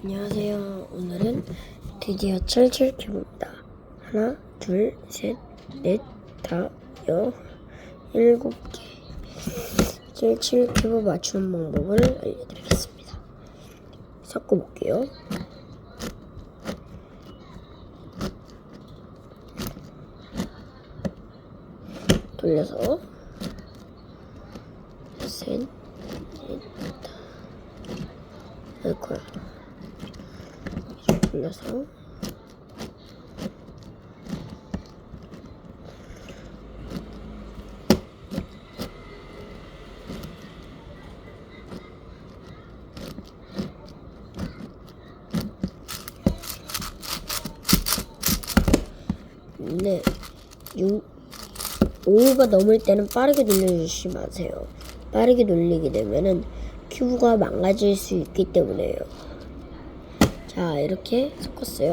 안녕하세요. 오늘은 드디어 77큐브입니다. 하나, 둘, 셋, 넷, 다, 여, 7개 77큐브 맞추는 방법을 알려드리겠습니다. 섞어볼게요. 돌려서 셋, 넷, 다, 아이고야. 돌려서 네, 5가 넘을 때는 빠르게 돌려주시지 마세요. 빠르게 돌리게 되면은 큐브가 망가질 수 있기 때문에요. 자, 이렇게 섞었어요.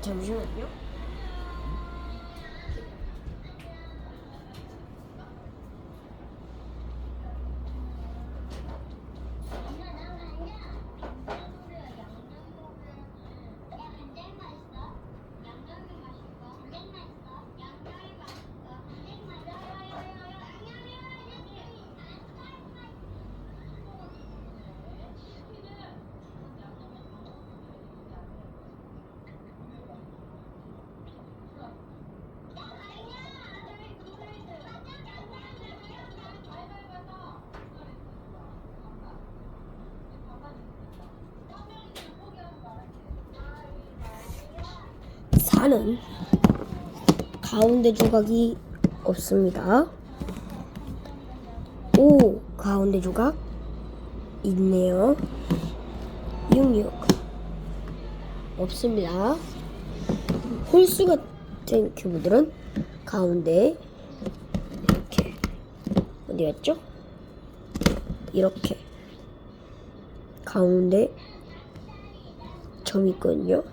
잠시만요. 는 가운데 조각이 없습니다. 5 가운데 조각 있네요. 6 없습니다. 홀수 같은 큐브들은 가운데 이렇게 어디 갔죠? 이렇게 가운데 점이 있거든요.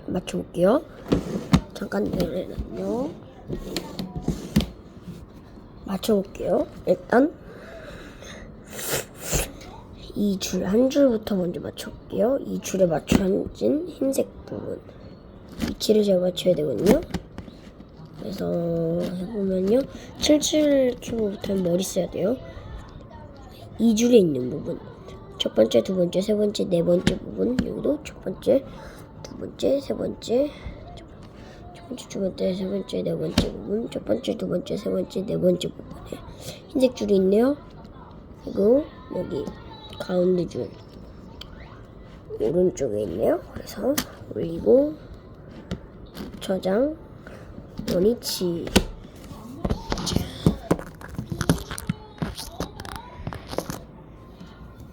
맞춰볼게요. 잠깐 내려놔요. 맞춰볼게요. 일단 이 줄 한 줄부터 먼저 맞춰볼게요. 이 줄에 맞춰진 흰색 부분 위치를 잘 맞춰야 되거든요. 그래서 해보면요, 77큐브부터는 머리 써야 돼요. 이 줄에 있는 부분, 첫 번째, 두 번째, 세 번째, 네 번째 부분, 여기도 첫 번째, 두 번째, 세 번째, 첫 번째, 두 번째, 세 번째, 네 번째 부분, 첫 번째, 두 번째, 세 번째, 네 번째 부분에 흰색 줄이 있네요. 그리고 여기 가운데 줄 오른쪽에 있네요. 그래서 올리고 저장, 원위치.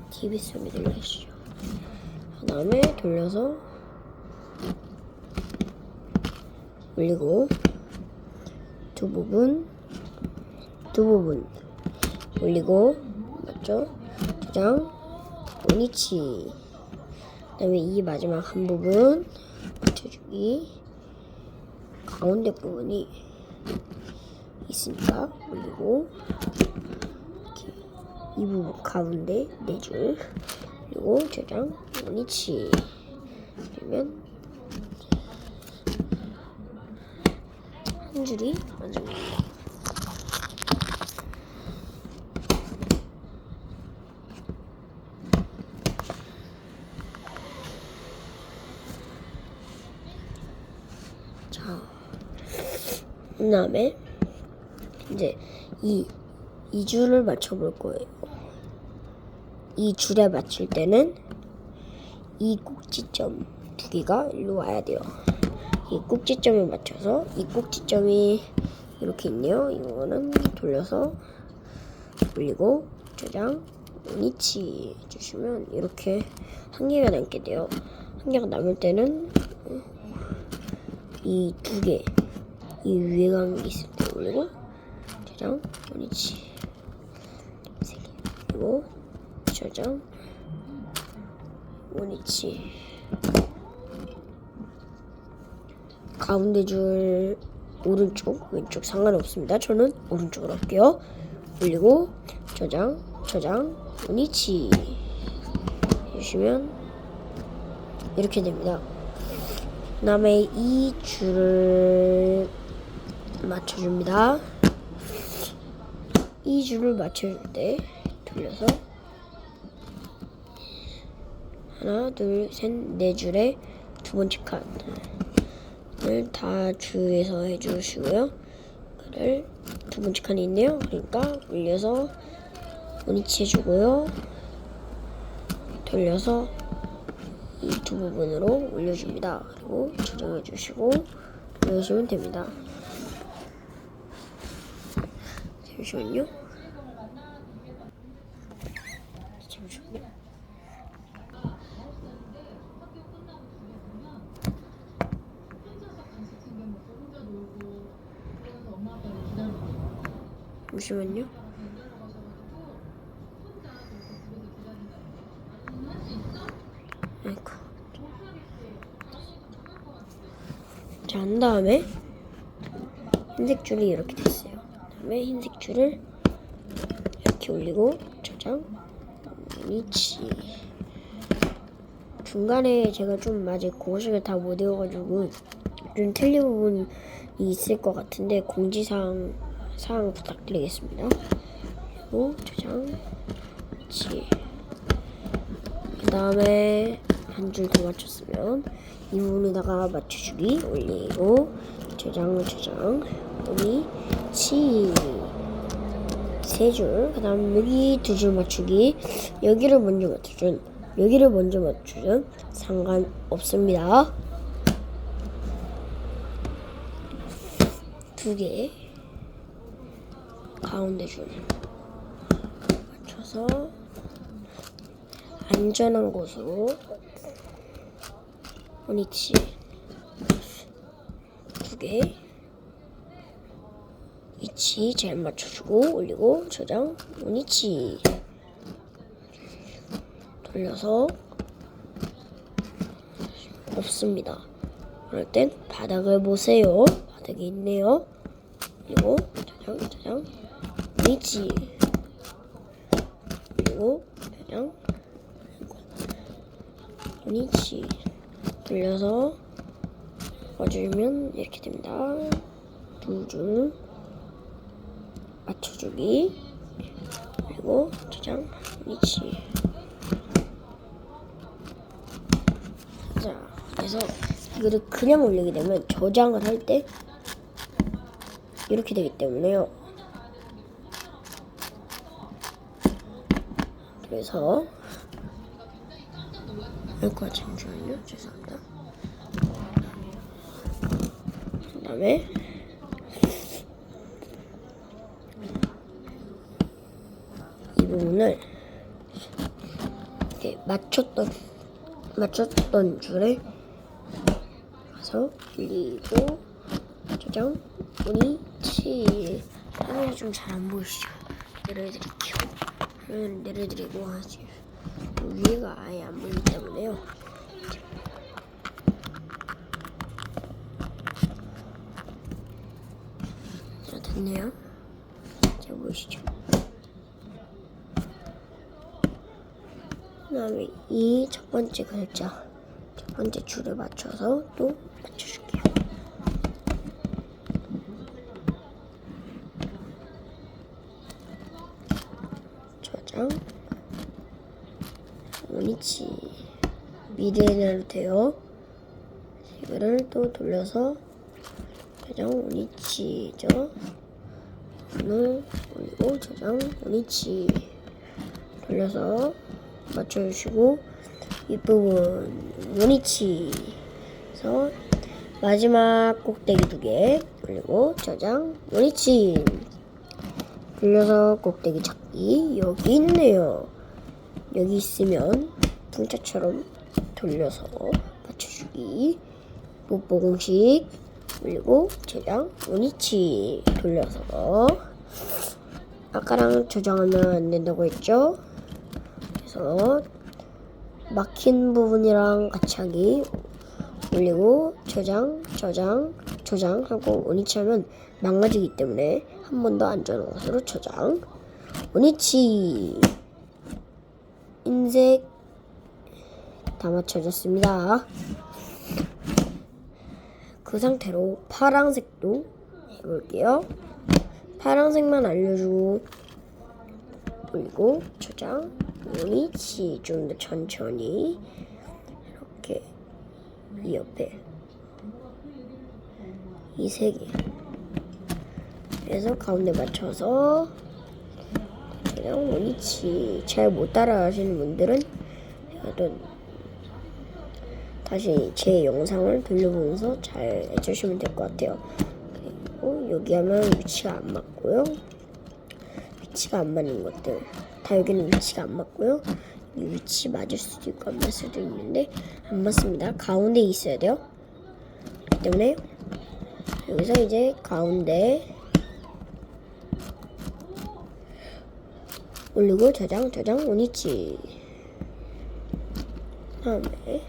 TV 소리 들리시죠? 그 다음에 돌려서 올리고 두 부분 올리고, 맞죠? 저장, 원위치. 그 다음에 이 마지막 한 부분 맞춰주기. 가운데 부분이 있으니까 올리고, 이렇게 이 부분 가운데 4줄, 그리고 저장, 원위치. 그러면 한 줄이 완성됩니다. 자, 그 다음에 이제 이 줄을 맞춰볼 거예요. 이 줄에 맞출 때는 이 꼭지점 2개가 일로 와야 돼요. 이 꼭지점에 맞춰서, 이 꼭지점이 이렇게 있네요. 이거는 돌려서 올리고 저장, 원위치 주시면 이렇게 한 개가 남게 돼요. 한 개가 남을 때는 이 2개, 이 위에 간 게 있을 때 올리고 저장, 원위치 3개, 그리고 저장, 원위치. 가운데 줄 오른쪽, 왼쪽 상관없습니다. 저는 오른쪽으로 할게요. 올리고 저장, 저장, 오니치 해주시면 이렇게 됩니다. 그 다음에 이 줄을 맞춰줍니다. 이 줄을 맞춰줄 때 돌려서 하나, 둘, 셋, 네 줄에 두 번째 칸을 다 주의해서 해주시고요. 그를 두 번째 칸이 있네요. 그러니까 올려서 오니치 해주고요. 돌려서 이 두 부분으로 올려줍니다. 그리고 조정해주시고 올려주시면 됩니다. 잠시만요. 잠시만요. 아이고. 자, 한 다음에 흰색 줄이 이렇게 됐어요. 그다음에 흰색 줄을 이렇게 올리고 저장, 오니치. 중간에 제가 좀 아직 공식을 다 못 외워가지고 좀 틀린 부분이 있을 것 같은데 공지사항 부탁드리겠습니다. 그리고 저장, 오니치. 그 다음에 한 줄 더 맞췄으면 이 부분에다가 맞춰주기 올리고 저장, 오니치 세 줄. 그 다음 여기 두 줄 맞추기. 여기를 먼저 맞추준 상관없습니다. 두 개 가운데 줄 맞춰서 안전한 곳으로 오니치 두 개 위치 잘 맞춰주고 올리고 저장, 오니치 돌려서 없습니다. 그럴 땐 바닥을 보세요. 바닥이 있네요. 그리고 저장, 오니치 그리고 저장, 오니치 돌려서 와주면 이렇게 됩니다. 두 줄 맞춰주기 그리고 저장, 오니치. 자, 그래서 이거를 그냥 올리게 되면 저장을 할 때 이렇게 되기 때문에요. 그래서 잠시만요. 죄송합니다. 그 다음에 이 부분을 이렇게 맞췄던 줄에 가서 올리고 저장, 오니치. 화면이 좀 잘 안 보이시죠? 내려드릴게요. 화면을 내려드리고 하지. 위에가 아예 안 보이기 때문에요. 자, 됐네요. 잘 보이시죠? 그 다음에 이 첫 번째 글자, 첫 번째 줄에 맞춰서 또 맞춰줄게요. 저장, 오니치. 미래를 돼요. 이거를 또 돌려서 저장, 오니치죠. 오늘 올리고 저장, 오니치 돌려서 맞춰주시고 이 부분 오니치에서 마지막 꼭대기 두 개 올리고 저장, 오니치 돌려서 꼭대기 찾기. 여기 있네요. 여기 있으면 풍차처럼 돌려서 맞춰주기. 뽀뽀 공식 올리고 저장, 오니치 돌려서. 아까랑 저장하면 안 된다고 했죠? 그래서 막힌 부분이랑 같이 하기 올리고 저장하고 오니치 하면 망가지기 때문에 한 번 더 안전한 곳으로 저장, 오니치 흰색 다 맞춰졌습니다. 그 상태로 파란색도 해볼게요. 파란색만 알려주고 올리고 저장 원위치 좀 더 천천히 이렇게 이 옆에 이 세 개 그래서 가운데 맞춰서 저장 원위치 잘 못 따라 하시는 분들은 또 다시 제 영상을 돌려보면서 잘 해주시면 될 것 같아요. 그리고 여기 하면 위치가 안 맞고요. 위치가 안 맞는 것들 다 여기는 위치가 안 맞고요. 이 위치 맞을 수도 있고 안 맞을 수도 있는데 안 맞습니다. 가운데 있어야 돼요. 그렇기 때문에 여기서 이제 가운데 올리고 저장 원위치 다음에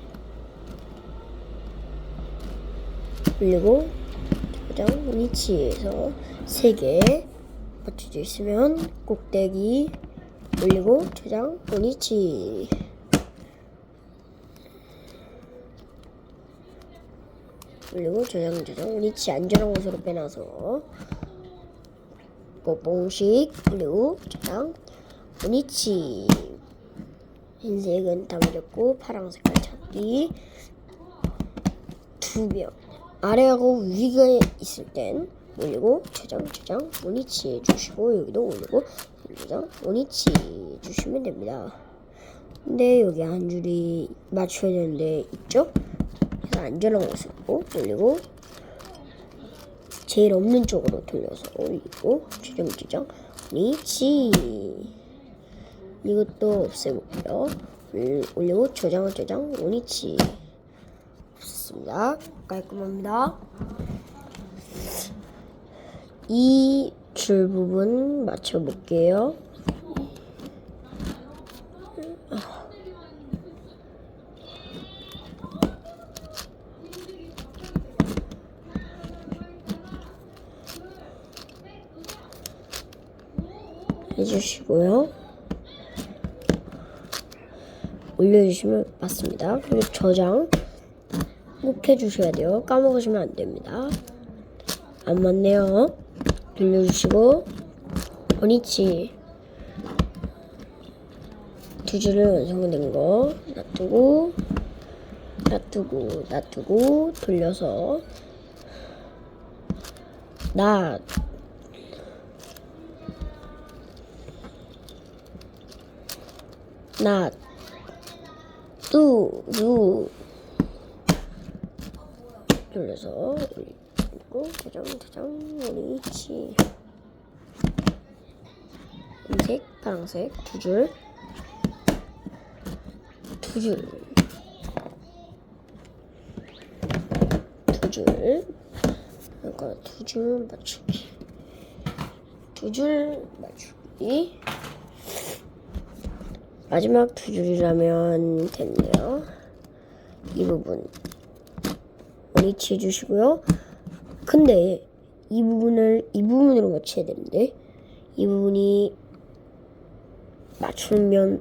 올리고 저장 원위치에서 3개 맞춰져 있으면 꼭대기 올리고 저장 원위치 올리고 저장 원위치 안전한 곳으로 빼놔서 뽕뽕식 올리고 저장 원위치 흰색은 다 맞았고 파란 색깔 찾기 2명 아래하고 위가 있을 땐 올리고 저장 원위치 해주시고 여기도 올리고 저장 원위치 해주시면 됩니다. 근데 여기 한 줄이 맞춰야 되는데 있죠? 그래서 안전한 곳으로 올리고 제일 없는 쪽으로 돌려서 올리고 저장 원위치 이것도 없애볼게요. 올리고 저장 원위치 없었습니다. 깔끔합니다. 이 줄 부분 맞춰볼게요. 해주시고요. 올려주시면 맞습니다. 그리고 저장 꼭 해주셔야 돼요. 까먹으시면 안 됩니다. 안 맞네요. 돌려주시고 원위치 2줄을 완성된 거 놔두고 돌려서 돌려서 올리고 저장 원위치 흰색 파란색 2줄 그러니까 2줄 맞추기 2줄 맞추기 마지막 2줄이라면 됐네요. 이 부분 원위치 해주시고요. 근데 이 부분으로 맞춰야 되는데 이 부분이 맞춤면에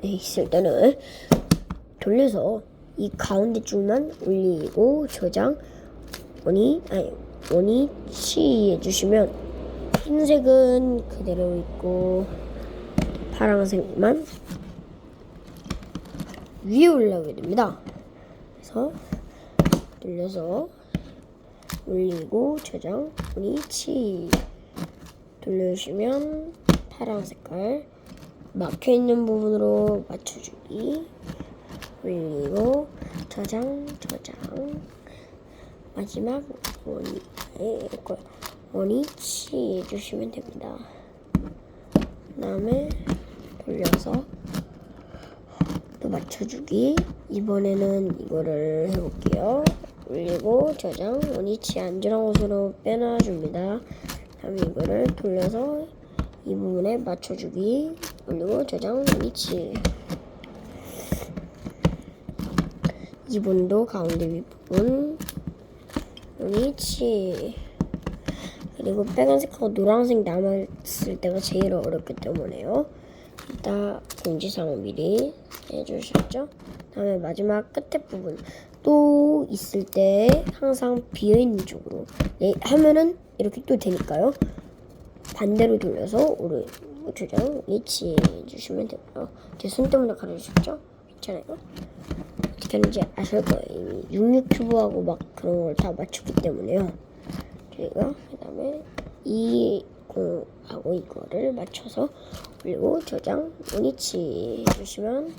있을 때는 돌려서 이 가운데 줄만 올리고 저장 원위치 해주시면 흰색은 그대로 있고 파란색만 위에 올라오게 됩니다. 그래서 돌려서 올리고 저장 원위치 돌려주시면 파란 색깔 막혀있는 부분으로 맞춰주기 올리고 저장 마지막 원위치 해주시면 됩니다. 그 다음에 돌려서 또 맞춰주기 이번에는 이거를 해볼게요. 올리고 저장 원위치 안전한 곳으로 빼놔줍니다. 다음에 이거를 돌려서 이 부분에 맞춰주기 올리고 저장 원위치 이분도 가운데 윗부분 원위치 그리고 빨간색하고 노란색 남았을 때가 제일 어렵기 때문에요. 다 공지사항 미리 해주셨죠? 다음에 마지막 끝에 부분 또 있을 때 항상 비어있는 쪽으로 하면은 이렇게 또 되니까요. 반대로 돌려서 오른 조정 위치 해주시면 되고요. 제 손 때문에 가려주셨죠? 괜찮아요. 어떻게 하는지 아실 거예요. 이미 66큐브하고 막 그런 걸 다 맞췄기 때문에요. 저희가 그 다음에 이 공하고 이거를 맞춰서 올리고 저장 원위치 해주시면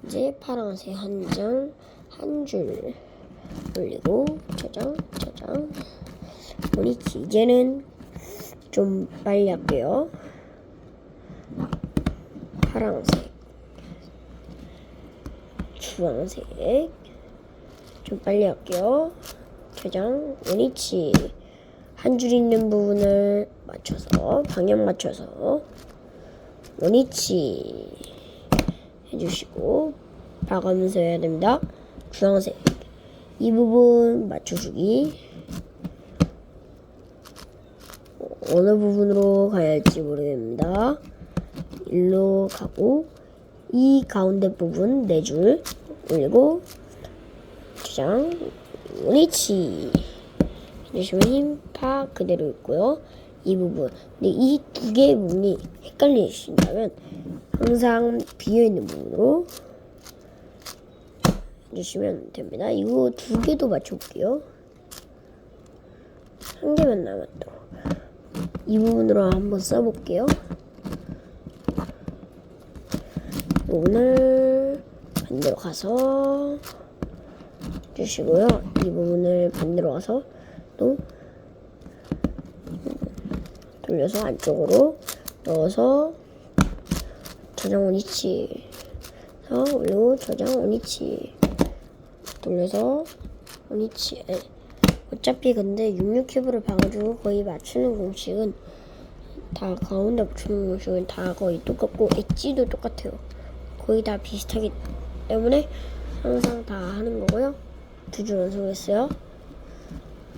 이제 파란색 한 줄 올리고 저장 원위치. 이제는 좀 빨리 할게요. 파란색, 주황색 좀 빨리 할게요. 저장 원위치. 한 줄 있는 부분을 맞춰서 방향 맞춰서 원위치 해주시고 봐가면서 해야 됩니다. 주황색 이 부분 맞춰주기. 어느 부분으로 가야 할지 모르겠습니다. 일로 가고 이 가운데 부분 4줄 올리고 저장 원위치 해주시면 힘파 그대로 있고요. 이 부분 근데 이 두 개의 부분이 헷갈리신다면 항상 비어있는 부분으로 해주시면 됩니다. 이거 두 개도 맞춰볼게요. 한 개만 남았다. 이 부분으로 한번 써볼게요. 오늘 반대로 가서 주시고요. 이 부분을 반대로 가서 또 돌려서 안쪽으로 넣어서 저장 원위치 올리고 저장 원위치 돌려서 원위치. 어차피 근데 66큐브를 봐가지고 거의 맞추는 공식은 다 가운데 맞추는 공식은 다 거의 똑같고 엣지도 똑같아요. 거의 다 비슷하기 때문에 항상 다 하는 거고요. 2줄 완성했어요.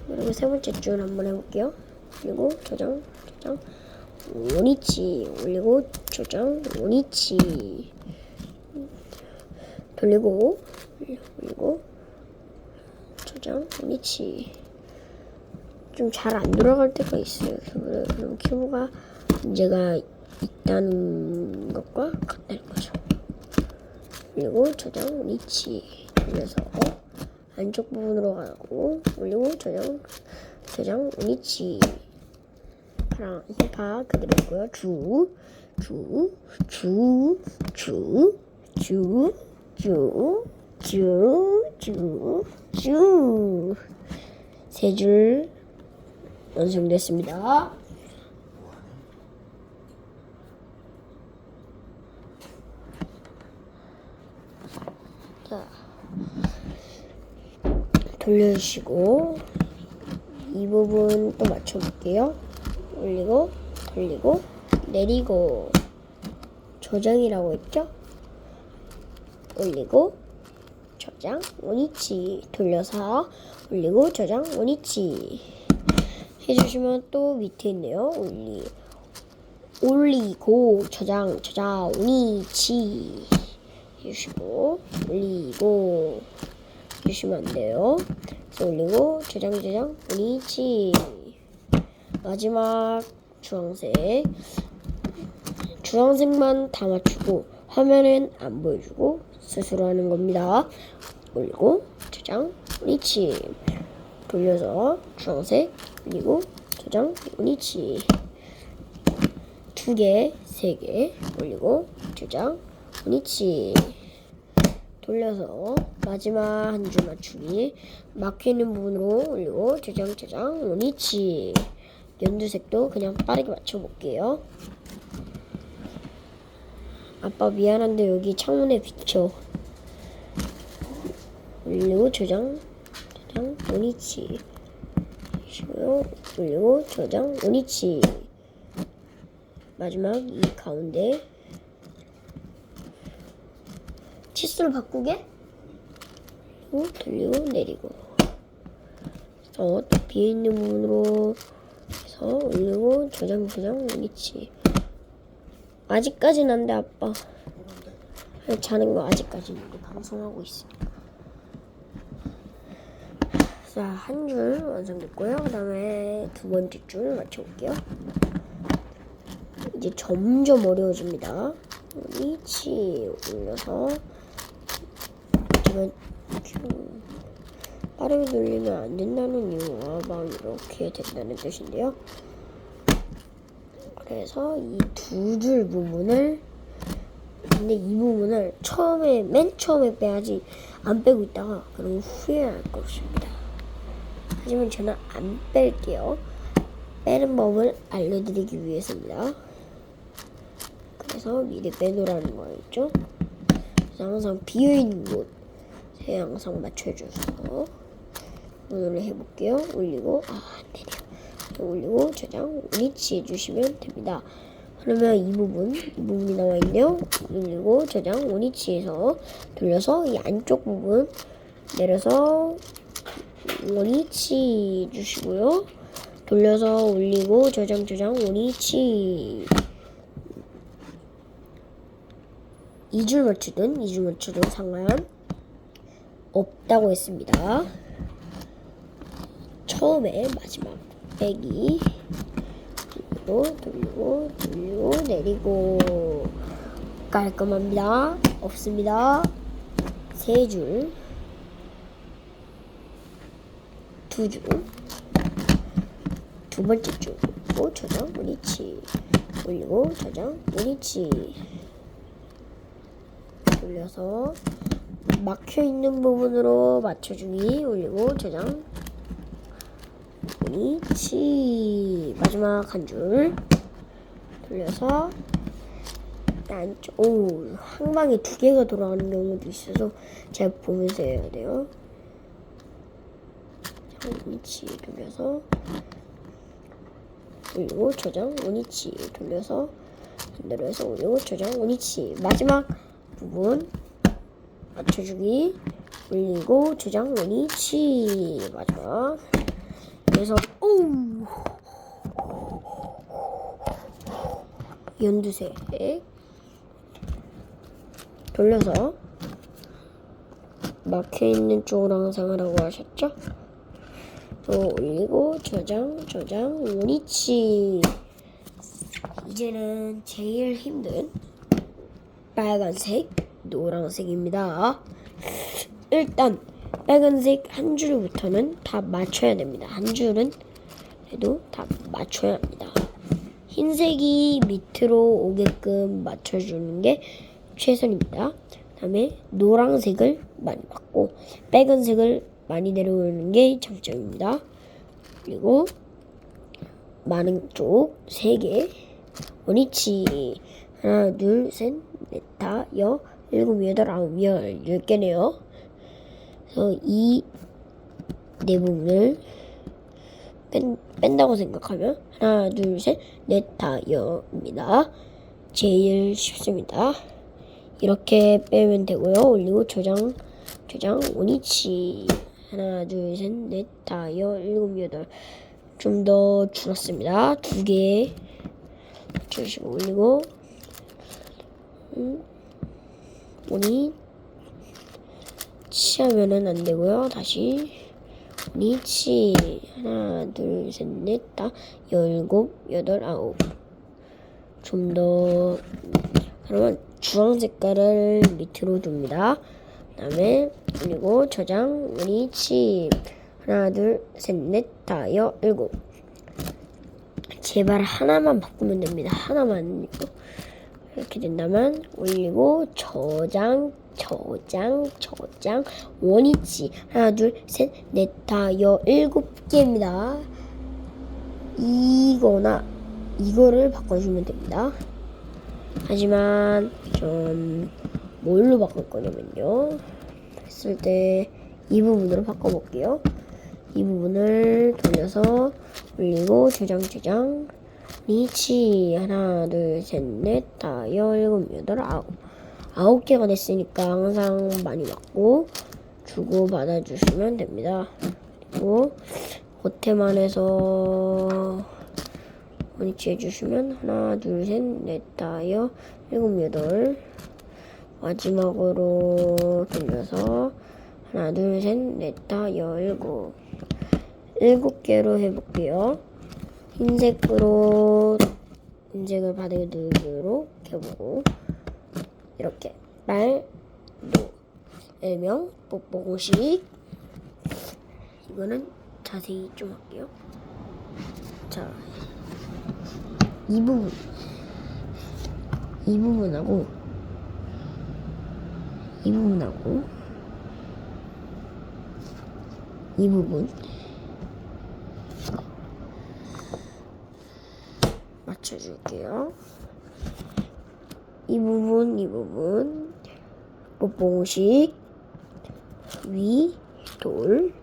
그리고 세 번째 줄 한번 해볼게요. 그리고 저장 원위치 올리고 저장 원위치 돌리고 올리고 저장 원위치. 좀 잘 안 돌아갈 때가 있어요. 그럼 큐브가 문제가 있다는 것과 같다는 거죠. 그리고 저장 원위치 돌려서 안쪽 부분으로 가고 올리고 저장 원위치. 파랑 힙합 그대로 있고요. 주 3줄 완성됐습니다. 자, 돌려주시고 이 부분 또 맞춰볼게요. 올리고 돌리고 내리고 저장이라고 했죠? 올리고 저장 원위치 돌려서 올리고 저장 원위치 해주시면 또 밑에 있네요. 올리고 저장 원위치 해주시고 올리고 해주시면 안 돼요. 그래서 올리고 저장 원위치. 마지막 주황색만 다 맞추고 화면은 안 보여주고 스스로 하는 겁니다. 올리고 저장 원위치 돌려서 주황색 올리고 저장 원위치 2개, 3개 올리고 저장 원위치 돌려서 마지막 한 줄 맞추기 막혀있는 부분으로 올리고 저장 원위치. 연두색도 그냥 빠르게 맞춰볼게요. 아빠 미안한데 여기 창문에 비쳐. 올리고 저장 원위치 올리고 저장 원위치. 마지막 이 가운데 치수를 바꾸게 돌리고 내리고 또 비어있는 부분으로 해서 올리고 저장 원위치. 아직까진 안 돼, 아빠. 자는 거 아직까지는 우리 방송하고 있으니까. 자, 한 줄 완성됐고요. 그 다음에 두 번째 줄 맞춰볼게요. 이제 점점 어려워집니다. 위치 올려서 제가 빠르게 돌리면 안 된다는 이유가 막 이렇게 된다는 뜻인데요. 그래서 이 두 줄 부분을, 근데 이 부분을 맨 처음에 빼야지 안 빼고 있다가 그럼 후회할 것입니다. 하지만 저는 안 뺄게요. 빼는 법을 알려드리기 위해서입니다. 그래서 미리 빼놓으라는 거였죠. 그래서 항상 비어있는 곳에 항상 맞춰줘서 오늘 해볼게요. 올리고, 안되네요. 올리고 저장 위치 해주시면 됩니다. 그러면 이 부분이 나와 있네요. 올리고 저장 원위치에서 돌려서 이 안쪽 부분 내려서 원위치 주시고요. 돌려서 올리고 저장 원위치. 2줄 맞추든 상관 없다고 했습니다. 처음에 마지막 빼기 돌리고 내리고 깔끔합니다. 없습니다. 3줄 2줄 두 번째 줄 올리고 저장 원위치 올리고 저장 원위치 돌려서 막혀있는 부분으로 맞춰주기 올리고 저장 원위치 마지막 한 줄 돌려서 안쪽 한 방에 2개가 돌아가는 경우도 있어서 잘 보면서 해야 돼요. 원위치 돌려서 올리고 저장 원위치 돌려서 반대로 해서 올리고 저장 원위치 마지막 부분 맞춰주기 올리고 저장 원위치 마지막. 그래서 연두색 돌려서 막혀있는 쪽으로 항상 하라고 하셨죠? 또 올리고 저장 원위치. 이제는 제일 힘든 빨간색 노란색입니다. 일단 빨간색 한 줄부터는 다 맞춰야 됩니다. 한 줄은 해도 다 맞춰야 합니다. 흰색이 밑으로 오게끔 맞춰주는 게 최선입니다. 다음에 노란색을 많이 맞고 빨간색을 많이 내려오는 게 장점입니다. 그리고 많은 쪽 3개 원위치 하나 둘 셋 넷 다 여 일곱 여덟 아홉 열 10개네요. 그래서 이 네 부분을 뺀다고 생각하면 하나 둘 셋 넷 다 여입니다. 제일 쉽습니다. 이렇게 빼면 되고요. 올리고 저장 원위치 하나 둘 셋 넷 다 여 일곱 여덟 좀 더 줄었습니다. 2개 주시고 올리고 원위치 하면은 안 되고요. 다시 원위치 하나 둘 셋 넷 다 열곱 여덟 아홉 좀 더. 그러면 주황 색깔을 밑으로 둡니다. 그 다음에 그리고 저장 원위치 하나 둘 셋 넷 다 여 일곱. 제발 하나만 바꾸면 됩니다. 하나만 이렇게 된다면 올리고 저장 원위치 하나 둘 셋 넷 다 여 7개입니다. 이거나 이거를 바꿔주면 됩니다. 하지만 좀 뭘로 바꿀 거냐면요, 했을 때 이 부분으로 바꿔볼게요. 이 부분을 돌려서 올리고 저장 원위치 하나 둘 셋 넷 다 여 일곱 여덟 아홉 개가 됐으니까 항상 많이 맞고 주고 받아주시면 됩니다. 그리고 겉에만 해서 원위치 해주시면 하나, 둘, 셋, 넷, 다섯, 일곱, 여덟. 마지막으로 돌려서 하나, 둘, 셋, 넷, 다섯, 일곱. 7개로 해볼게요. 흰색을 바닥으로 켜보고 이렇게 말도 일명 뽁뽁이식. 이거는 자세히 좀 할게요. 자, 이 부분하고 이 부분 맞춰줄게요. 이 부분 뽁뽁이식 위, 돌,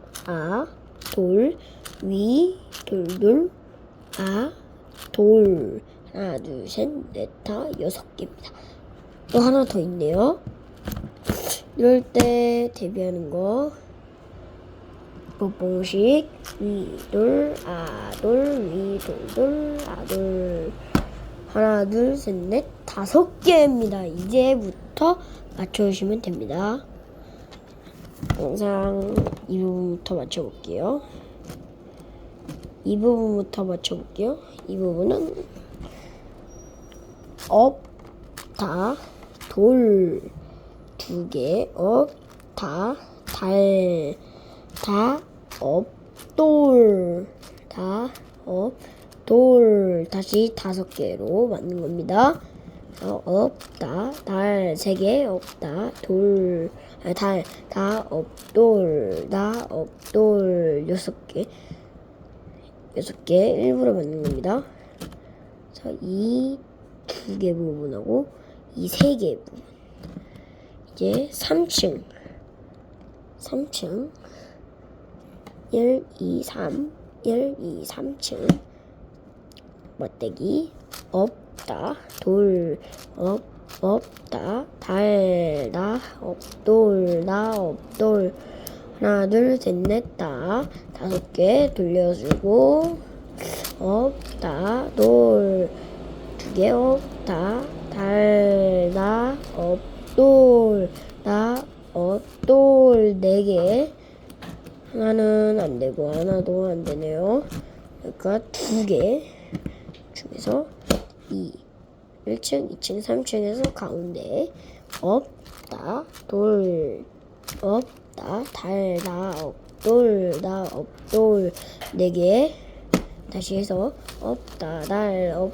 위, 돌, 돌. 하나, 둘, 셋, 넷, 다 6개입니다. 또 하나 더 있네요. 이럴 때 대비하는 거 뽁뽁이식 위, 돌, 위, 돌, 돌. 하나, 둘, 셋, 넷, 5개입니다. 이제부터 맞춰주시면 됩니다. 항상 이 부분부터 맞춰볼게요. 이 부분은 업, 다, 돌 2개, 업, 다, 달, 다, 업, 돌, 다시 5개로 맞는 겁니다. 업, 다, 달 3개, 업, 다, 돌, 달, 다, 업, 돌, 6개. 6개 일부러 맞는 겁니다. 자, 이 2개 부분하고 이 3개 부분. 이제 3층 1, 2, 3층 멋대기 업, 다, 돌, 업, 다, 달, 다, 업, 돌, 하나, 둘, 셋, 넷, 다 5개 돌려주고 업, 다, 돌 2개, 업, 다, 달, 다, 업, 돌, 4개. 하나는 안 되고 하나도 안 되네요. 그러니까 2개 중에서 1층, 2층, 3층에서 가운데 업, 다, 돌, 업, 다, 달, 다, 업, 돌, 4개. 다시 해서 업, 다, 달, 업,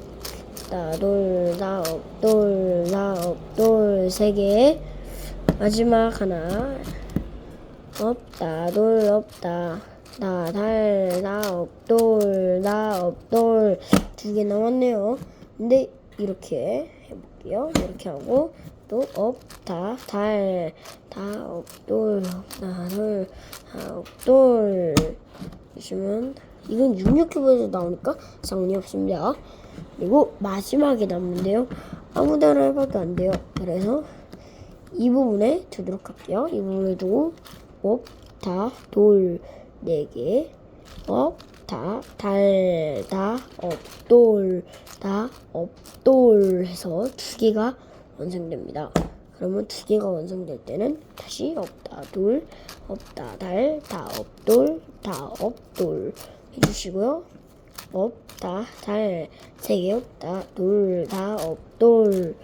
다, 돌, 업, 돌, 3개. 마지막 하나 없다, 돌 없다, 다, 달, 업, 돌, 업, 돌 2개 남았네요. 근데 이렇게 해볼게요. 이렇게 하고 또 업, 다, 달, 업, 돌, 업, 돌 보시면 이건 66큐브에서 나오니까 상관이 없습니다. 그리고 마지막에 남는데요. 아무데나 해봐도 안 돼요. 그래서 이 부분에 두도록 할게요. 이 부분을 두고 업, 다, 돌 4개, 업, 다, 달, 다, 업, 돌, 해서 2개가 완성됩니다. 그러면 2개가 완성될 때는 다시 업, 다, 돌, 업, 다, 달, 다, 업, 돌 해주시고요. 업, 다, 달 3개, 업, 다, 돌, 업, 돌,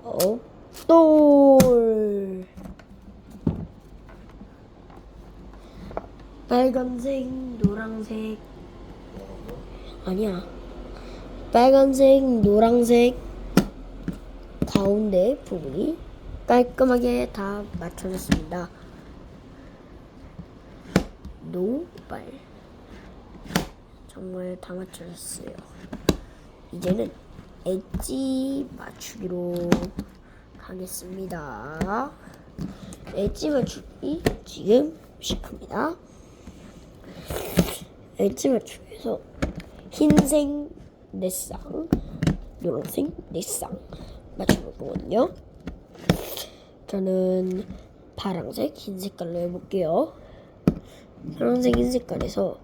업, 돌. 빨간색, 노란색 아니야. 빨간색, 노란색 가운데 부분이 깔끔하게 다 맞춰졌습니다. 노빨 정말 다 맞춰졌어요. 이제는 엣지 맞추기로 하겠습니다. 엣지 맞추기 지금 시작합니다. 엣지 맞추기에서 흰색 4쌍, 노란색 4쌍 맞춰볼 거거든요. 저는 파란색, 흰 색깔로 해볼게요. 파란색, 흰 색깔에서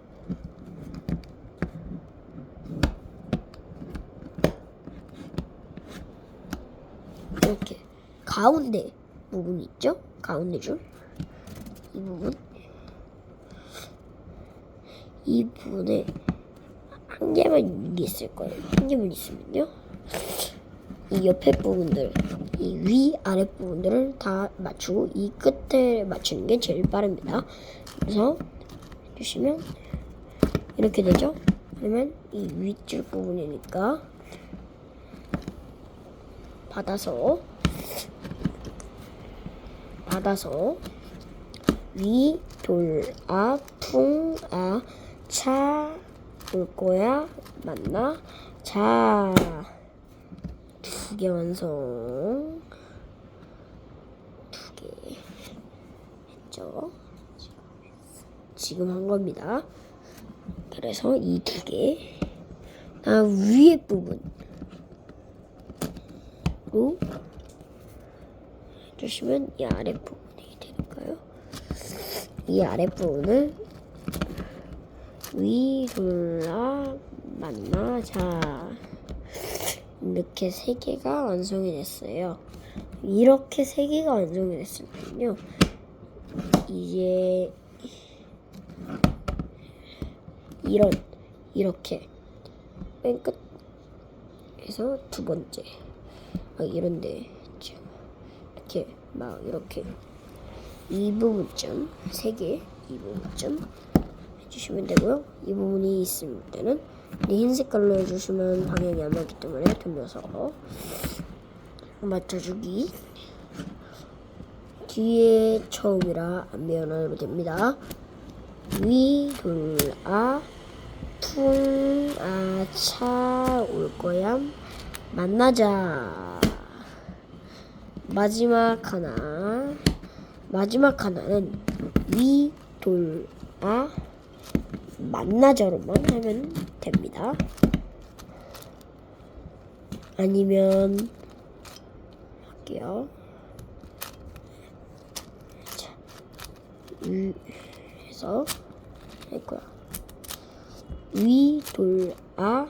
가운데 부분 있죠? 가운데 줄. 이 부분. 이 부분에 한 개만 있을 거예요. 한 개만 있으면요. 이 옆에 부분들, 이 위, 아래 부분들을 다 맞추고 이 끝에 맞추는 게 제일 빠릅니다. 그래서 해주시면 이렇게 되죠. 그러면 이 윗줄 부분이니까 받아서 위, 돌, 아, 풍, 아, 차, 올 거야, 만나, 자. 2개 완성. 2개 했죠. 지금 한 겁니다. 그래서 이 2개. 다음 위에 부분으로 해주시면 이 아래 부분이 되니까요. 이 아래 부분을 위, 돌아, 만나, 자. 이렇게 3개가 완성이 됐어요. 이렇게 3개가 완성이 됐을 때는요. 이제 이렇게 맨 끝에서 두 번째 이런데 이렇게 막 이렇게 이 부분쯤 3개 이 부분쯤 해주시면 되고요. 이 부분이 있을 때는 흰 색깔로 해주시면 방향이 안 맞기 때문에 돌려서 맞춰주기. 뒤에 처음이라 안 배워놔도 됩니다. 위, 돌, 아, 풍, 아, 차, 올 거야, 만나자. 마지막 하나는 위, 돌, 아, 만나자로만 하면 됩니다. 아니면 할게요. 자, 해서 할 거야. 위, 돌, 아,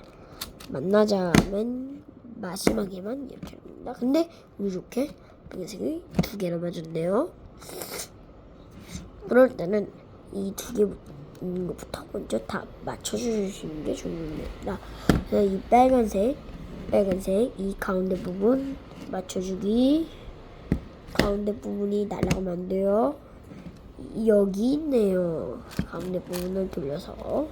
만나자 하면 마지막에만 이렇게 합니다. 근데 운 좋게 빨간색이 2개나 맞았네요. 그럴 때는 이 2개 있는 것부터 먼저 다 맞춰주시는 게 중요합니다. 그래서 이 빨간색 이 가운데 부분 맞춰주기. 가운데 부분이 날아가면 안 돼요. 여기 있네요. 가운데 부분을 돌려서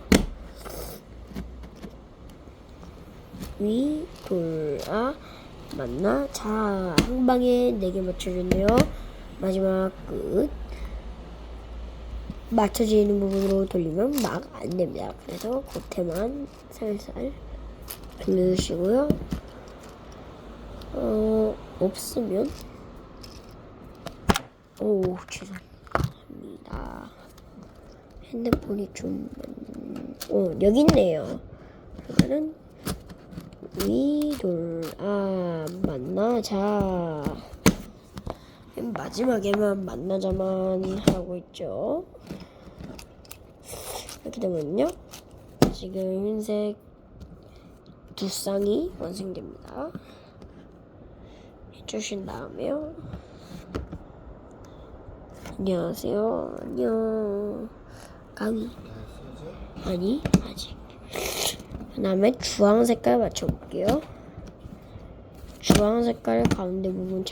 위, 돌, 아, 만나, 자. 한 방에 4개 맞춰줬네요. 마지막 끝 맞춰지는 부분으로 돌리면 막 안 됩니다. 그래서 겉에만 살살 돌려주시고요. 없으면 죄송합니다. 핸드폰이 좀 여기 있네요. 그러면은 위, 돌, 아, 만나, 자. 마지막에만 만나자만 하고 있죠. 이렇게 되면요. 지금 흰색 두 쌍이 완성됩니다. 해주신 다음에요. 안녕하세요. 안녕. 가위. 아니, 아직. 그 다음에 주황 색깔 맞춰볼게요. 주황 색깔 가운데 부분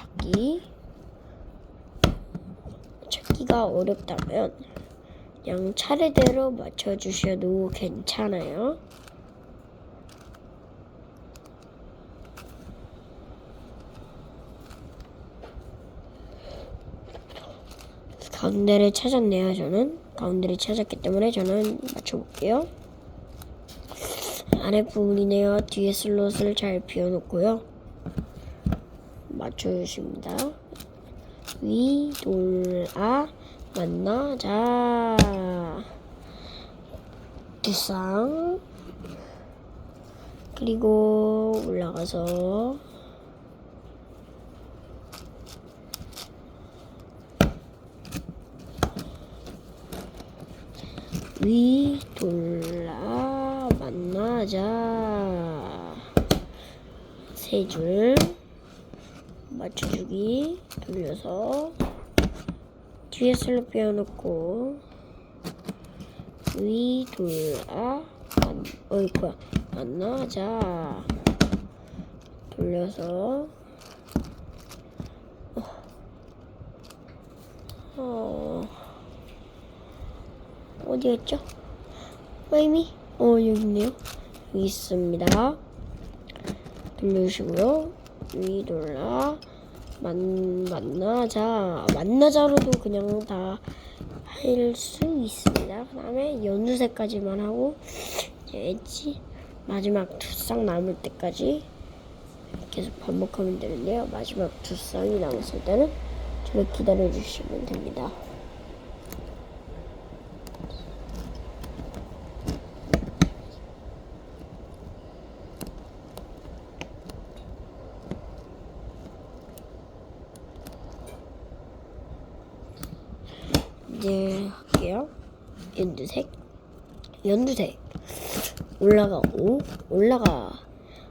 찾기가 어렵다면 그냥 차례대로 맞춰주셔도 괜찮아요. 가운데를 찾았네요. 저는 가운데를 찾았기 때문에 저는 맞춰볼게요. 아랫부분이네요. 뒤에 슬롯을 잘 비워놓고요. 맞춰주십니다. 위, 돌, 아, 만나, 자. 두 쌍. 그리고 올라가서 위, 돌, 아, 만나, 자. 3줄 맞춰주기. 돌려서 뒤에 슬로 빼어놓고 위 돌아 어이구야 만나자. 돌려서 어디였죠? 와이미? 여기 있네요. 여기 있습니다. 돌려주시고요. 위 돌아 만나자. 만나자로도 그냥 다 할 수 있습니다. 그 다음에 연두색까지만 하고 이제 엣지 마지막 두 쌍 남을 때까지 계속 반복하면 되는데요. 마지막 두 쌍이 남았을 때는 저를 기다려 주시면 됩니다. 이제 할게요. 연두색 올라가.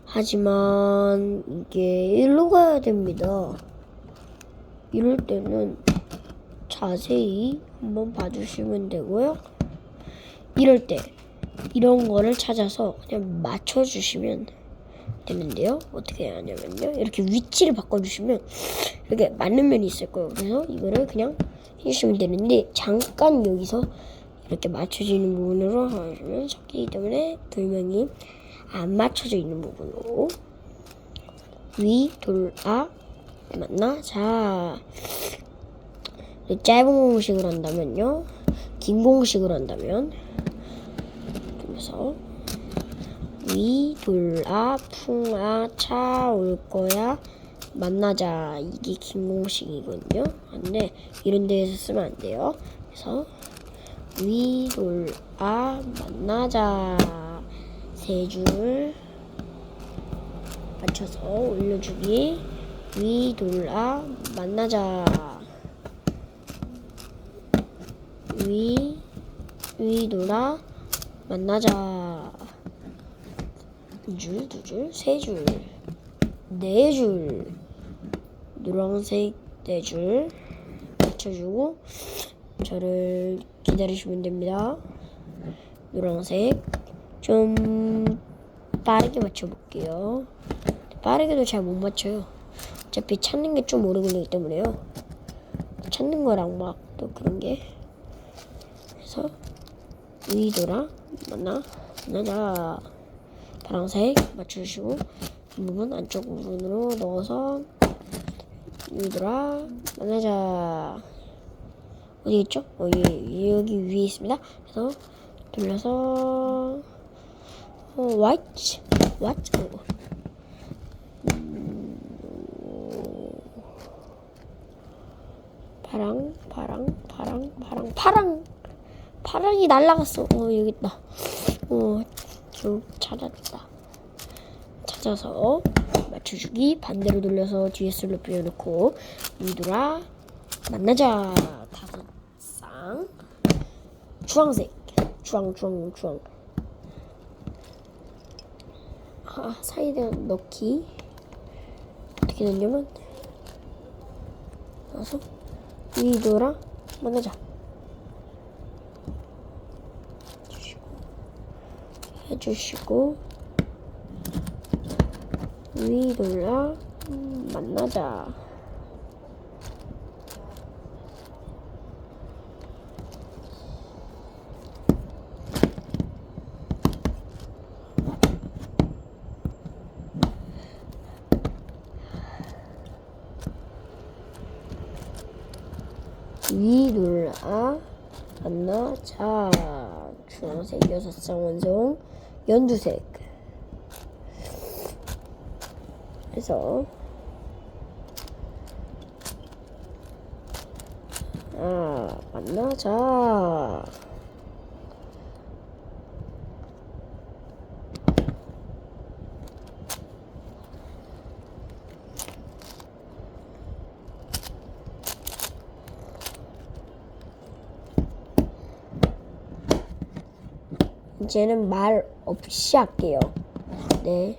하지만 이게 일로 가야 됩니다. 이럴 때는 자세히 한번 봐주시면 되고요. 이럴 때 이런 거를 찾아서 그냥 맞춰주시면 되는데요. 어떻게 해야 하냐면요. 이렇게 위치를 바꿔주시면 이렇게 맞는 면이 있을 거예요. 그래서 이거를 그냥 해주시면 되는데 잠깐 여기서 이렇게 맞춰지는 부분으로 하시면 섞이기 때문에 돌명이 안 맞춰져 있는 부분으로 위 돌아 만나자. 짧은 공식을 한다면요. 긴 공식을 한다면 그래서 위 돌아 풍아 차 올 거야 만나자. 이게 긴 공식이거든요. 근데 이런 데에서 쓰면 안 돼요. 그래서 위 돌아 만나자. 세 줄 맞춰서 올려주기. 위 돌아 만나자. 위 돌아 만나자. 한 줄, 두 줄, 세 줄, 네 줄, 노란색 네 줄 맞춰주고 저를 기다리시면 됩니다. 노란색 좀 빠르게 맞춰볼게요. 빠르게도 잘 못 맞춰요. 어차피 찾는 게 좀 오래 걸리기 때문에요. 찾는 거랑 막 또 그런 게. 그래서 위 돌아 만나자. 파란색 맞춰주시고 이 부분 안쪽 부분으로 넣어서 위 돌아 만나자. 어디 있죠? 여기 위에 있습니다. 그래서 돌려서 what? 파랑이 날라갔어. 여기 있다. 쭉 찾아서 맞춰주기. 반대로 돌려서 뒤에 슬로 빼어놓고 위돌아 만나자. 다섯 쌍 주황색 주황 사이드 넣기. 어떻게 되냐면 넣어서 위돌아 만나자 해주시고 위돌아 만나자. 위돌아 만나자. 주황색 6쌍 완성. 연두색 그래서 만나자. 이제는 말 없이 할게요. 네.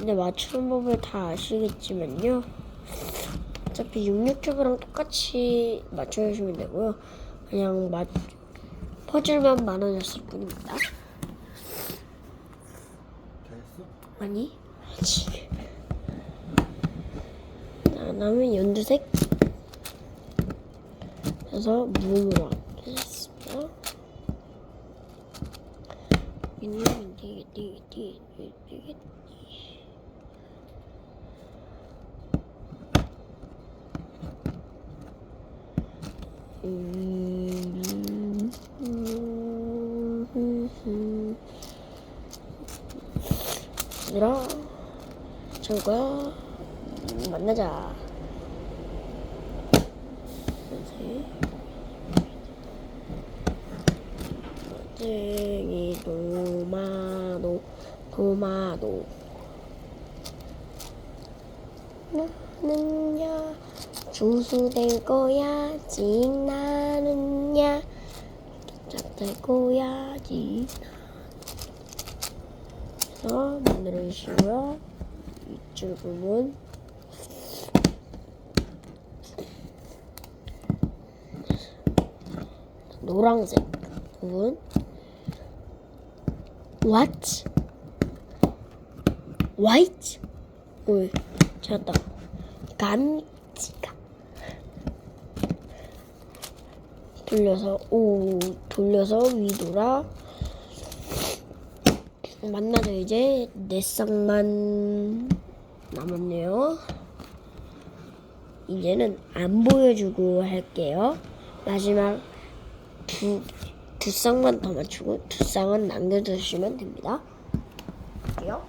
근데 맞추는 법을 다 아시겠지만요. 어차피 669랑 똑같이 맞춰주시면 되고요. 그냥 퍼즐만 많아졌을 뿐입니다. 다 했어? 아니, 아직. 다음에 연두색. 그래서 무음으로 하겠습니다. 얘들아, 저거 만나자. 쟁이 도마도 나는야 주수될 거야지. 나는야 짭될 거야지. 그래서 만들어주시고요. 이쪽 부분 노란색 부분 What? White? 오, 찾았다. 감지가 돌려서 위돌아 만나죠. 이제 네 쌍만 남았네요. 이제는 안 보여주고 할게요. 마지막 두 쌍만 더 맞추고 두 쌍은 남겨두시면 됩니다. 할게요.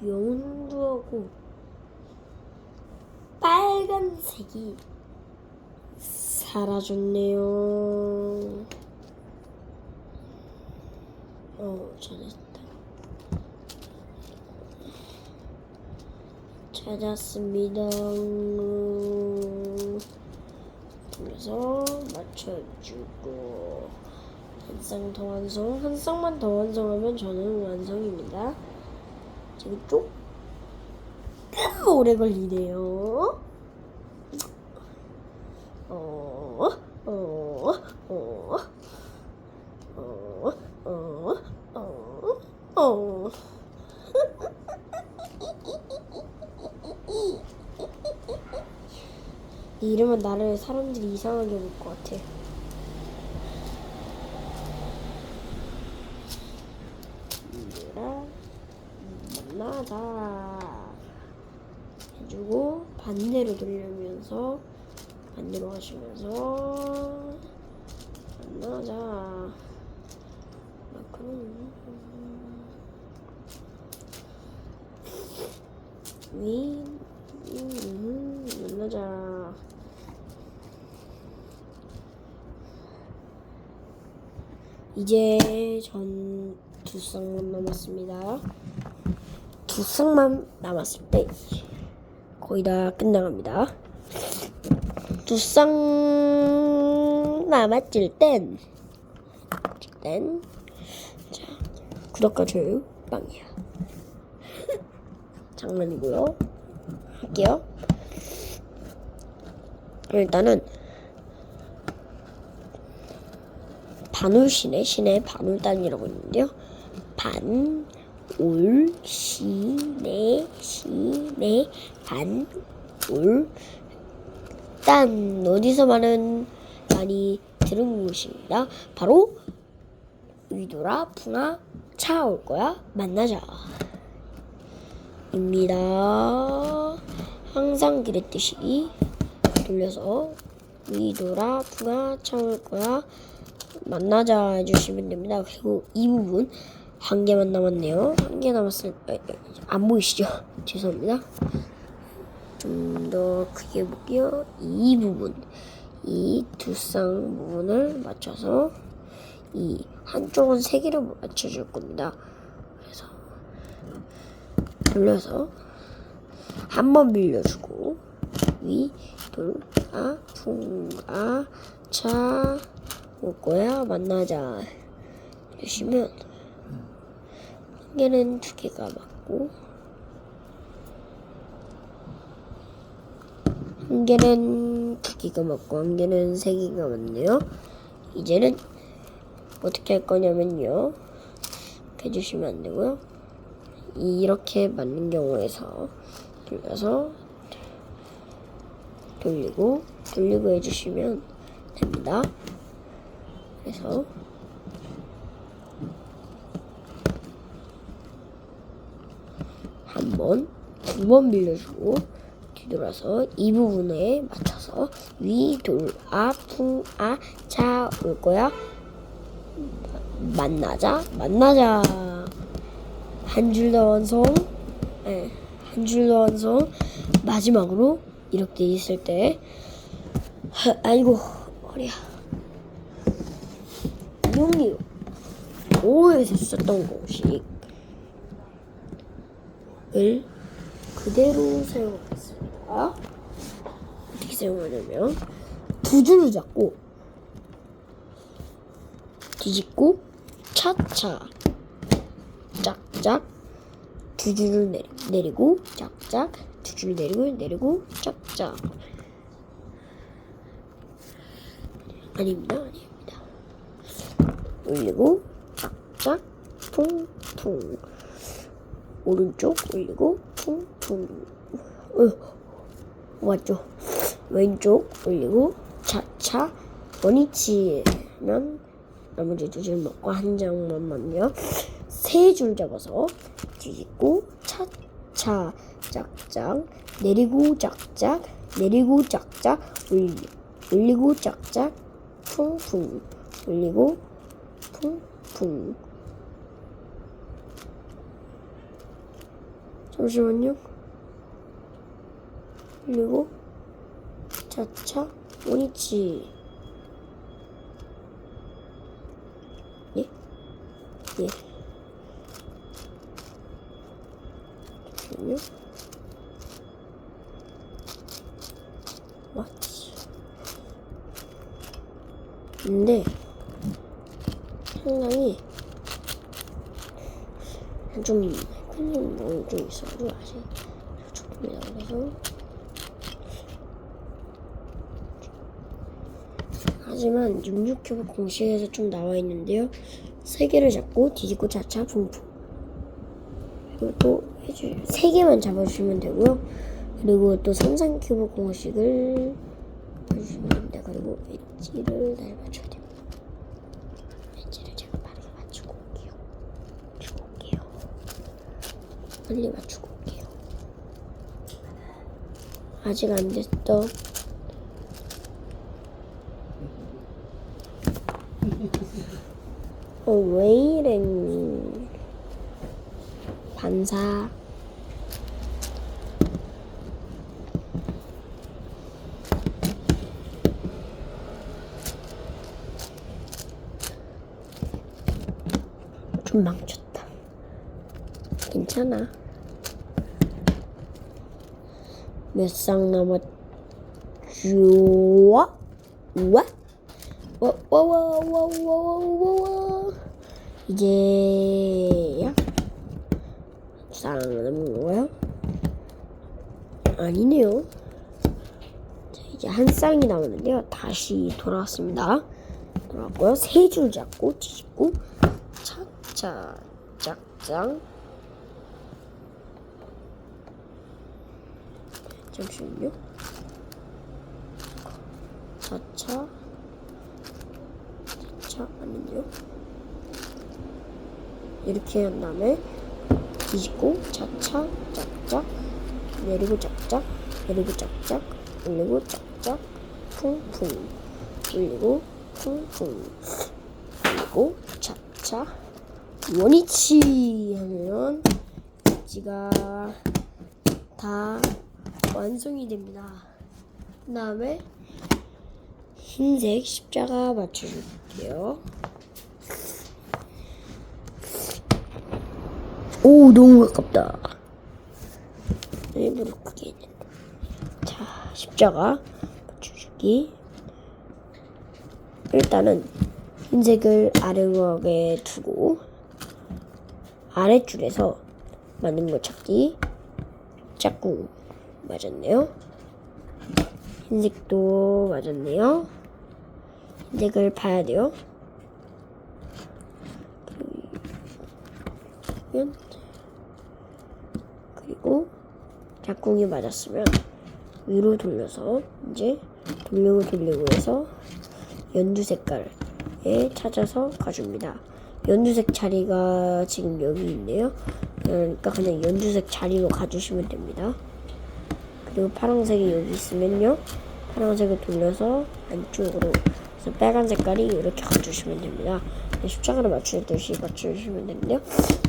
연두하고 빨간색이 사라졌네요. 찾았다. 찾았습니다. 그래서 맞춰주고 한 쌍 더 완성. 한 쌍만 더 완성하면 저는 완성입니다. 저기 조금 오래 걸리네요. 이러면 나를 사람들이 이상하게 볼 것 같아. 만나자 해주고 반대로 돌리면서 반대로 하시면서 만나자. 마크로 만나자. 이제 전 두 쌍만 남았습니다. 두 쌍만 남았을 때 거의 다 끝나갑니다. 두 쌍 남았을 땐 자, 구독과 좋아요 빵이야. 장난이고요. 할게요. 일단은 반올시내 반올단이라고 있는데요. 반올시내 반올단 어디서 많은 많이 들은 곳입니다. 바로 위도라 풍아 차 올 거야 만나자 입니다. 항상 그랬듯이 돌려서 위도라 풍아 차 올 거야 만나자 해주시면 됩니다. 그리고 이 부분 한 개만 남았네요. 한 개 남았을 안 보이시죠? 죄송합니다. 좀 더 크게 볼게요. 이 부분, 이 두 쌍 부분을 맞춰서 이 한쪽은 세 개를 맞춰줄 겁니다. 그래서 돌려서 한 번 밀려주고 위, 돌, 풍아, 차 올 거야 만나자 해주시면 한 개는 두 개가 맞고 한 개는 두 개가 맞고 한 개는 세 개가 맞네요. 이제는 어떻게 할 거냐면요. 이렇게 해주시면 안 되고요. 이렇게 맞는 경우에서 돌려서 돌리고 해주시면 됩니다. 그래서 한 번, 두 번 밀려주고 뒤돌아서 이 부분에 맞춰서 위, 돌, 풍, 차 올 거야 만나자 한 줄 더 완성. 네, 한 줄 더 완성. 마지막으로 이렇게 있을 때 아이고 허리야. 용이 5에서 썼던 공식을 그대로 사용하겠습니다. 어떻게 사용하냐면 두 줄을 잡고 뒤집고 차차 짝짝 두 줄을 내리고 짝짝 두 줄 내리고 짝짝 아닙니다. 올리고 짝짝 퉁퉁 오른쪽 올리고 퉁퉁 맞죠? 왼쪽 올리고 차차 원위치면 나머지 두 줄 먹고 한 장만만요. 세 줄 잡아서 뒤집고 차차 짝짝 내리고 짝짝 올리고 짝짝 퉁퉁 올리고 퉁퉁 잠시만요. 올리고 차차 원위치 예? 잠시만요. 맞지. 근데 상당히 좀 큰 뭐 좀 있어가지고 아직 좋습니다. 그래서 하지만 66큐브 공식에서 좀 나와 있는데요. 세 개를 잡고 뒤집고 차차 붕붕 그리고 또 세 개만 잡아주시면 되고요. 그리고 또 33큐브 공식을 해주시면 됩니다. 그리고 엣지를 잘 맞춰야 됩니다. 엣지를 제가 빠르게 맞추고 올게요. 빨리 맞추고 올게요. 아직 안 됐어. 왜 이래? 반사. 좀 망쳤다. 괜찮아. 몇 쌍 남았죠? 와? 이제야 쌍 남은 거고요. 아니네요. 자, 이제 한 쌍이 남았는데요. 다시 돌아왔습니다. 돌아왔고요. 세 줄 잡고 뒤집고 차차 짝짱 잠시만요. 차차 거거든요. 이렇게 한 다음에 뒤집고 차차 짝짝 내리고 짝짝 내리고 짝짝 올리고 짝짝 쿵쿵 올리고 쿵쿵 올리고 차차 원위치 하면 지가 다 완성이 됩니다. 그 다음에 흰색 십자가 맞춰줄게요. 오, 너무 가깝다. 일부러 크게 했는데. 자, 십자가 맞춰주기. 일단은 흰색을 아래쪽에 두고 아랫줄에서 맞는 거 찾기. 짝꿍 맞았네요. 흰색도 맞았네요. 흰색을 봐야 돼요. 그리고 짝꿍이 맞았으면 위로 돌려서 이제 돌리고 해서 연두 색깔에 찾아서 가줍니다. 연두색 자리가 지금 여기 있네요. 그러니까 그냥 연두색 자리로 가주시면 됩니다. 그리고 파란색이 여기 있으면요, 파란색을 돌려서 안쪽으로 그래서 빨간 색깔이 이렇게 가주시면 됩니다. 십자가를 맞추듯이 맞추시면 되는데요.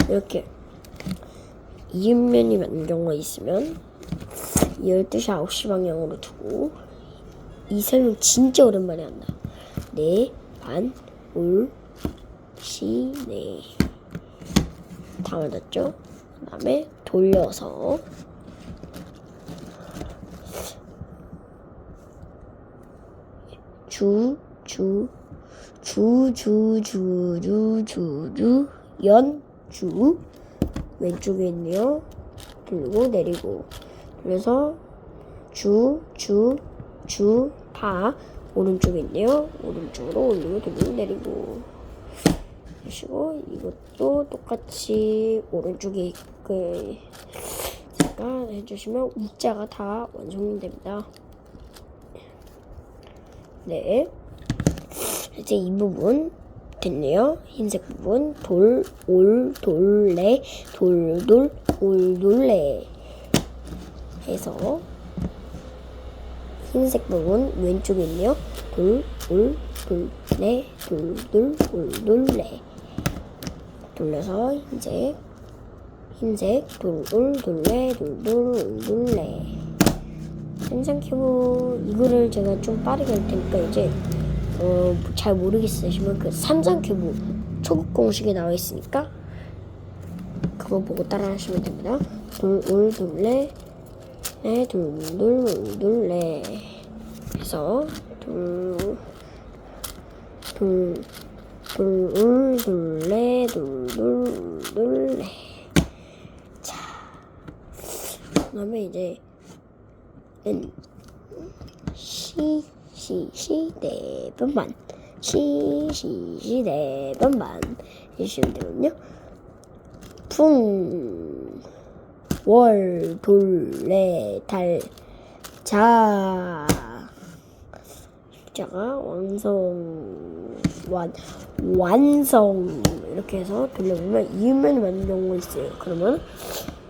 이렇게 이음면이 맞는 경우가 있으면 12시 9시 방향으로 두고 이 설명 진짜 오랜만에 한다. 네, 반, 올, 시, 네. 다 맞았죠? 그 다음에 돌려서 연주 왼쪽에 있네요. 돌리고 내리고 그래서 파 오른쪽에 있네요. 오른쪽으로 올리고 돌리고 내리고 하시고 이것도 똑같이 오른쪽에 잠깐 해주시면 우자가 다 완성이 됩니다. 네, 이제 이 부분 됐네요. 흰색 부분 돌, 올, 돌레, 돌돌, 올돌레 해서 흰색 부분 왼쪽에 있네요. 돌, 올, 돌레, 돌돌, 올돌레 돌려서 흰색 돌, 올, 돌레, 돌돌, 올돌레 현상 큐브 이거를 제가 좀 빠르게 할 테니까 이제 잘 모르겠으시면 그 삼성 큐브 초급 공식에 나와 있으니까 그거 보고 따라 하시면 됩니다. 돌, 올, 돌레, 네, 돌돌, 올, 돌레 해서 올, 돌레, 돌돌, 올, 돌레. 자, 그다음에 이제 네 번만 네 번만 해주시면 되거든요. 월, 돌, 달, 자 십자가 완성 이렇게 해서 돌려보면 이음면이 맞는 경우가 있어요. 그러면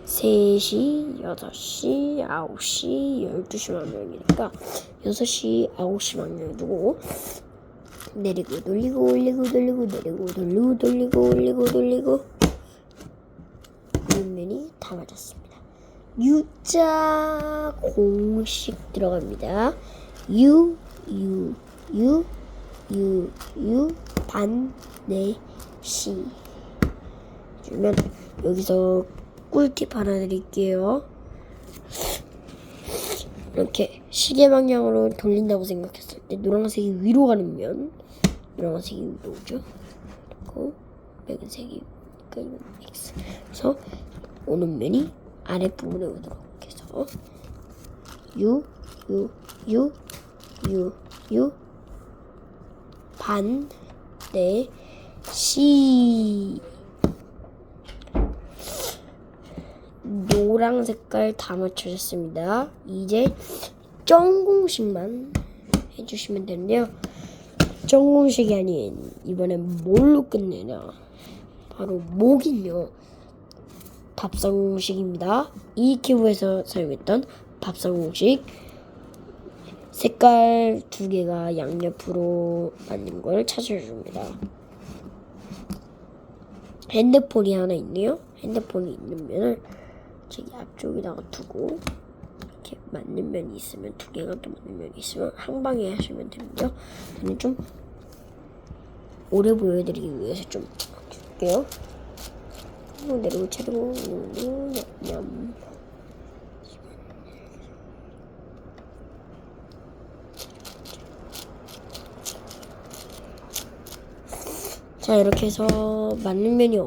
3시, 6시, 9시, 12시 방향이니까 6시, 9시 방향에 두고 내리고 돌리고 올리고 돌리고 내리고 돌리고 돌리고 올리고 돌리고 이면이 다 맞았습니다. U자 공식 들어갑니다. U 반, 네, 시 주면 여기서 꿀팁 하나 드릴게요. 이렇게 시계 방향으로 돌린다고 생각했을 때 노란색이 위로 가는 면, 노란색이 위로 오죠. 그리고 빨간색이 X. 그래서 오는 면이 아랫부분에 오도록 해서 U 반, 네, 시 노랑 색깔 다 맞춰졌습니다. 이제 점 공식만 해주시면 되는데요. 부정 공식이 아닌 이번엔 뭘로 끝내냐? 바로 목인요. 밥상 공식입니다. 이 키보에서 사용했던 밥상 공식. 색깔 두 개가 양옆으로 맞는 걸 찾아줍니다. 핸드폰이 하나 있네요. 핸드폰이 있는 면을 저기 앞쪽에다가 두고 이렇게 맞는 면이 있으면 두 개가 또 맞는 면이 있으면 한 방에 하시면 됩니다. 저는 좀 오래 보여드리기 위해서 좀 줄게요. 내리고 차리고 냠. 자, 이렇게 해서 맞는 면이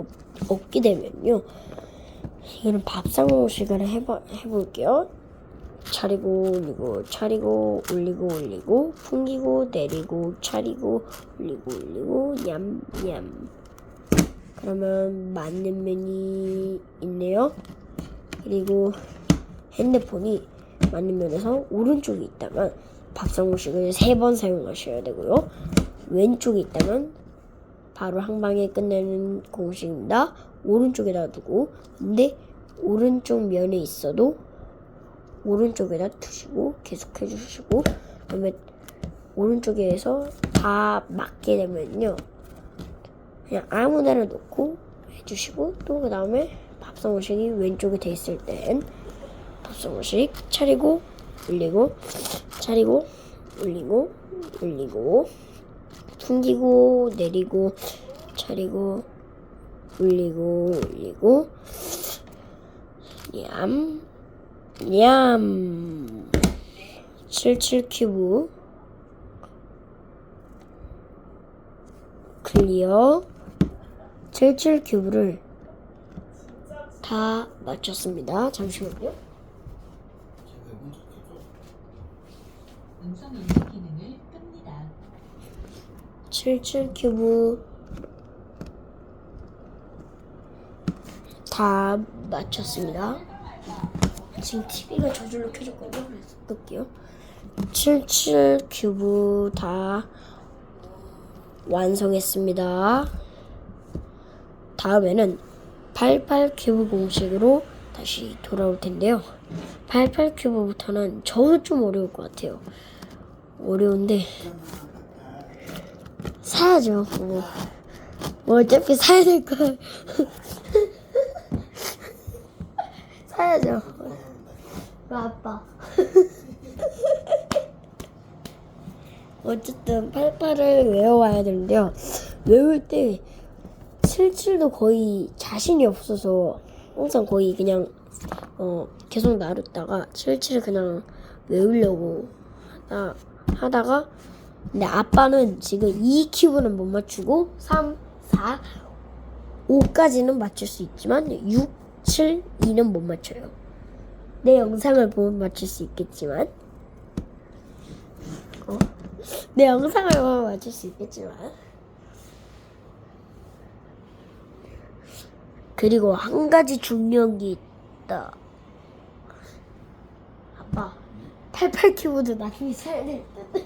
없게 되면요, 이거는 밥상 공식을 해볼게요. 차리고 올리고 차리고 올리고 올리고 풍기고 내리고 차리고 올리고 냠냠. 그러면 맞는 면이 있네요. 그리고 핸드폰이 맞는 면에서 오른쪽에 있다면 밥상 공식을 3번 사용하셔야 되고요. 왼쪽에 있다면 바로 한 방에 끝내는 공식입니다. 오른쪽에다 두고, 근데 오른쪽 면에 있어도 오른쪽에다 두시고 계속 해주시고, 그다음에 오른쪽에서 다 맞게 되면요, 그냥 아무데나 놓고 해주시고, 또 그 다음에 밥상 공식이 왼쪽에 돼 있을 땐 밥상 공식 차리고 올리고 차리고 올리고 풍기고 내리고 차리고 올리고 냠 77 큐브 클리어. 77 큐브를 다 맞췄습니다. 잠시만요. 음성 인식 기능을 끕니다. 77 큐브 다 맞췄습니다. 지금 TV가 저절로 켜졌거든요. 그래서 끌게요. 77 큐브 다 완성했습니다. 다음에는 88 큐브 공식으로 다시 돌아올 텐데요. 88 큐브부터는 저도 좀 어려울 것 같아요. 어려운데 사야죠. 뭐 어차피 사야 될 걸. 사야죠. 아빠. 어쨌든 88을 외워와야 되는데요. 외울 때 77도 거의 자신이 없어서 항상 거의 그냥 계속 나눴다가 77을 그냥 외우려고 하다가, 근데 아빠는 지금 2 큐브는 못 맞추고 3, 4, 5까지는 맞출 수 있지만 6, 7, 2는 못 맞춰요. 내 영상을 보면 맞출 수 있겠지만 내 영상을 보면 맞출 수 있겠지만 그리고 한 가지 중요한 게 있다. 아빠 88 큐브도 나중에 사야 될 듯.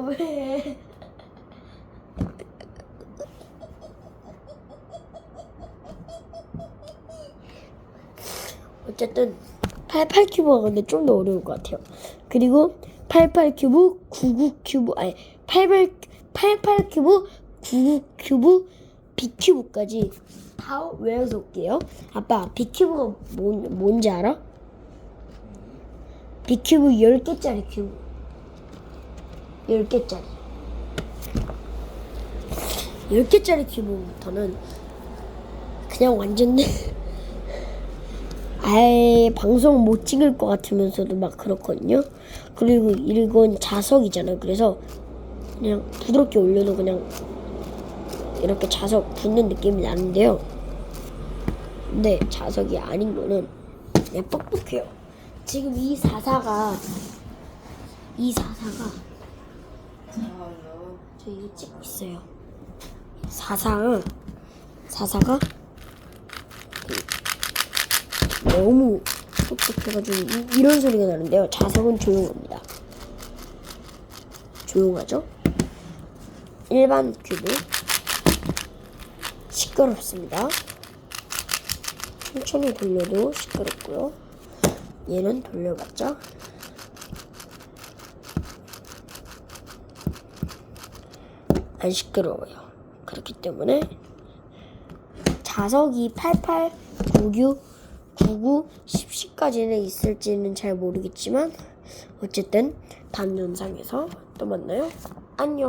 왜? 어쨌든 88 큐브가 근데 좀 더 어려울 것 같아요. 그리고 88 큐브, 99 큐브, 아니 88 큐브, 99 큐브, B 큐브까지 다 외워서 올게요. 아빠 B 큐브가 뭔지 알아? B 큐브 10개짜리 큐브. 10개짜리. 10개짜리 큐브부터는 그냥 완전 아예 방송 못 찍을 것 같으면서도 막 그렇거든요. 그리고 이건 자석이잖아요. 그래서 그냥 부드럽게 올려도 그냥 이렇게 자석 붙는 느낌이 나는데요. 근데 자석이 아닌 거는 그냥 뻑뻑해요. 지금 이 44가 저 이거 찍고 있어요. 44가 너무 뚝뚝 해가지고 이런 소리가 나는데요. 자석은 조용합니다. 조용하죠? 일반 큐브 시끄럽습니다. 천천히 돌려도 시끄럽고요. 얘는 돌려봤자 안 시끄러워요. 그렇기 때문에 자석이 88, 99, 99, 10까지는 있을지는 잘 모르겠지만 어쨌든 다음 영상에서 또 만나요. 안녕.